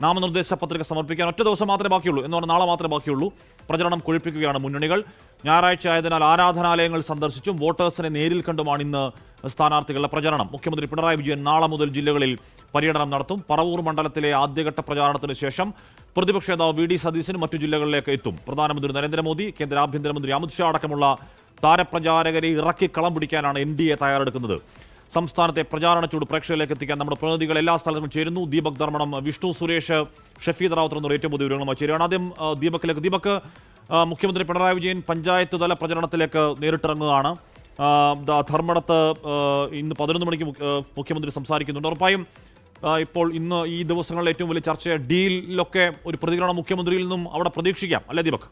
നാമനിർദ്ദേശ പത്രിക സമർപ്പിക്കാൻ ഒറ്റ ദിവസം മാത്രമേ ബാക്കിയുള്ളൂ എന്ന് പറഞ്ഞാൽ നാളെ മാത്രമേ ബാക്കിയുള്ളൂ. പ്രചരണം കൊഴുപ്പിക്കുകയാണ് മുന്നണികൾ. ഞായറാഴ്ച ആയതിനാൽ ആരാധനാലയങ്ങൾ സന്ദർശിച്ചും വോട്ടേഴ്സിനെ നേരിൽ കണ്ടുമാണ് ഇന്ന് സ്ഥാനാർത്ഥികളുടെ പ്രചരണം. മുഖ്യമന്ത്രി പിണറായി വിജയൻ നാളെ മുതൽ ജില്ലകളിൽ പര്യടനം നടത്തും. പറവൂർ മണ്ഡലത്തിലെ ആദ്യഘട്ട പ്രചാരണത്തിന് ശേഷം പ്രതിപക്ഷ നേതാവ് വി ഡി സതീശനും മറ്റു ജില്ലകളിലേക്ക് എത്തും. പ്രധാനമന്ത്രി നരേന്ദ്രമോദി, കേന്ദ്ര ആഭ്യന്തരമന്ത്രി അമിത്ഷാ അടക്കമുള്ള താരപ്രചാരകരെ ഇറക്കി കളം പിടിക്കാനാണ് NDA തയ്യാറെടുക്കുന്നത്. സംസ്ഥാനത്തെ പ്രചാരണ ചൂട് പ്രേക്ഷകരിലേക്ക് എത്തിക്കാൻ നമ്മുടെ പ്രതിനിധികൾ എല്ലാ സ്ഥലത്തും ചേരുന്നു. ദീപക് ധർമ്മടം, വിഷ്ണു സുരേഷ്, ഷഫീദ് റാവുത്തർ എന്നവർ ഏറ്റവും പുതിയ വിവരങ്ങളുമായി ചേരുകയാണ്. ആദ്യം ദീപക്കിലേക്ക്. ദീപക്, മുഖ്യമന്ത്രി പിണറായി വിജയൻ പഞ്ചായത്ത് തല പ്രചരണത്തിലേക്ക് നേരിട്ടിറങ്ങുകയാണ്. ധർമ്മടത്ത് ഇന്ന് 11 മണിക്ക് മുഖ്യമന്ത്രി സംസാരിക്കുന്നുണ്ട്. ഉറപ്പായും ഇപ്പോൾ ഇന്ന് ഈ ദിവസങ്ങളിൽ ഏറ്റവും വലിയ ചർച്ച ഡീലിലൊക്കെ ഒരു പ്രതികരണം മുഖ്യമന്ത്രിയിൽ നിന്നും അവിടെ പ്രതീക്ഷിക്കാം, അല്ലേ ദീപക്?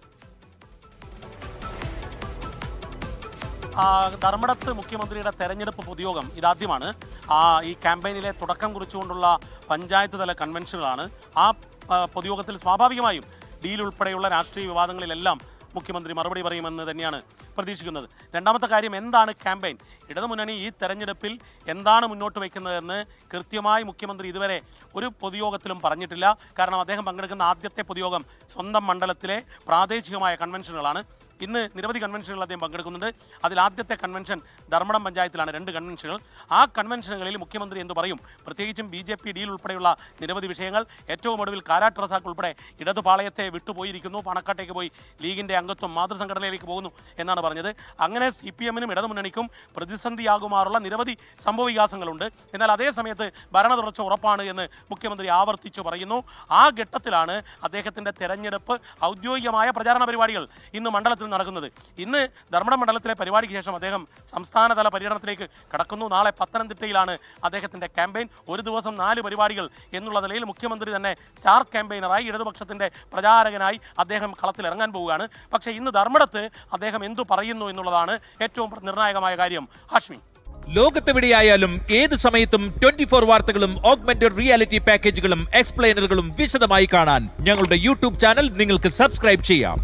ധർമ്മടത്ത് മുഖ്യമന്ത്രിയുടെ തെരഞ്ഞെടുപ്പ് പൊതുയോഗം ഇതാദ്യമാണ്. ഈ ക്യാമ്പയിനിലെ തുടക്കം കുറിച്ചുകൊണ്ടുള്ള പഞ്ചായത്ത് തല കൺവെൻഷനുകളാണ്. ആ പൊതുയോഗത്തിൽ സ്വാഭാവികമായും ഡീൽ ഉൾപ്പെടെയുള്ള രാഷ്ട്രീയ വിവാദങ്ങളിലെല്ലാം മുഖ്യമന്ത്രി മറുപടി പറയുമെന്ന് തന്നെയാണ് പ്രതീക്ഷിക്കുന്നത്. രണ്ടാമത്തെ കാര്യം, എന്താണ് ക്യാമ്പയിൻ? ഇടതുമുന്നണി ഈ തെരഞ്ഞെടുപ്പിൽ എന്താണ് മുന്നോട്ട് വയ്ക്കുന്നതെന്ന് കൃത്യമായി മുഖ്യമന്ത്രി ഇതുവരെ ഒരു പൊതുയോഗത്തിലും പറഞ്ഞിട്ടില്ല. കാരണം അദ്ദേഹം പങ്കെടുക്കുന്ന ആദ്യത്തെ പൊതുയോഗം സ്വന്തം മണ്ഡലത്തിലെ പ്രാദേശികമായ കൺവെൻഷനുകളാണ്. ഇന്ന് നിരവധി കൺവെൻഷനുകൾ അദ്ദേഹം പങ്കെടുക്കുന്നുണ്ട്. അതിൽ ആദ്യത്തെ കൺവെൻഷൻ ധർമ്മടം പഞ്ചായത്തിലാണ്, 2 കൺവെൻഷനുകൾ. ആ കൺവെൻഷനുകളിൽ മുഖ്യമന്ത്രി എന്തു പറയും? പ്രത്യേകിച്ചും BJP ഡീൽ ഉൾപ്പെടെയുള്ള നിരവധി വിഷയങ്ങൾ. ഏറ്റവും ഒടുവിൽ കാരാട്ട് റസാഖ് ഉൾപ്പെടെ ഇടതുപാളയത്തെ വിട്ടുപോയിരിക്കുന്നു, പണക്കാട്ടേക്ക് പോയി ലീഗിൻ്റെ അംഗത്വം മാതൃസംഘടനയിലേക്ക് പോകുന്നു എന്നാണ് പറഞ്ഞത്. അങ്ങനെ CPM-നും ഇടതുമുന്നണിക്കും പ്രതിസന്ധിയാകുമാറുള്ള നിരവധി സംഭവവികാസങ്ങളുണ്ട്. എന്നാൽ അതേ സമയത്ത് ഭരണ തുടർച്ച ഉറപ്പാണ് എന്ന് മുഖ്യമന്ത്രി ആവർത്തിച്ചു പറയുന്നു. ആ ഘട്ടത്തിലാണ് അദ്ദേഹത്തിൻ്റെ തെരഞ്ഞെടുപ്പ് ഔദ്യോഗികമായ പ്രചാരണ പരിപാടികൾ ഇന്ന് മണ്ഡലത്തിൽ നടക്കുന്നത്. ഇന്ന് ധർമ്മടം മണ്ഡലത്തിലെ പരിപാടിക്ക് ശേഷം അദ്ദേഹം സംസ്ഥാനതല പര്യടനത്തിലേക്ക് കടക്കുന്നു. നാളെ പത്തനംതിട്ടയിലാണ് അദ്ദേഹത്തിൻ്റെ ക്യാമ്പയിൻ. ഒരു ദിവസം 4 പരിപാടികൾ എന്നുള്ള നിലയിൽ മുഖ്യമന്ത്രി തന്നെ സ്റ്റാർ ക്യാമ്പയിനറായി, ഇടതുപക്ഷത്തിൻ്റെ പ്രചാരകനായി അദ്ദേഹം കളത്തിലിറങ്ങാൻ പോവുകയാണ്. പക്ഷേ ഇന്ന് ധർമ്മടത്ത് അദ്ദേഹം എന്തു പറയുന്നു എന്നുള്ളതാണ് ഏറ്റവും നിർണായകമായ കാര്യം. ഹാഷ്മി, ലോകത്തെവിടെയായാലും ഏത് സമയത്തും 24 വാർത്തകളും ഓഗ്മെന്റഡ് റിയാലിറ്റി പാക്കേജുകളും എക്സ്പ്ലെയിനറുകളും വിശദമായി കാണാൻ ഞങ്ങളുടെ YouTube ചാനൽ നിങ്ങൾക്ക് സബ്സ്ക്രൈബ് ചെയ്യാം.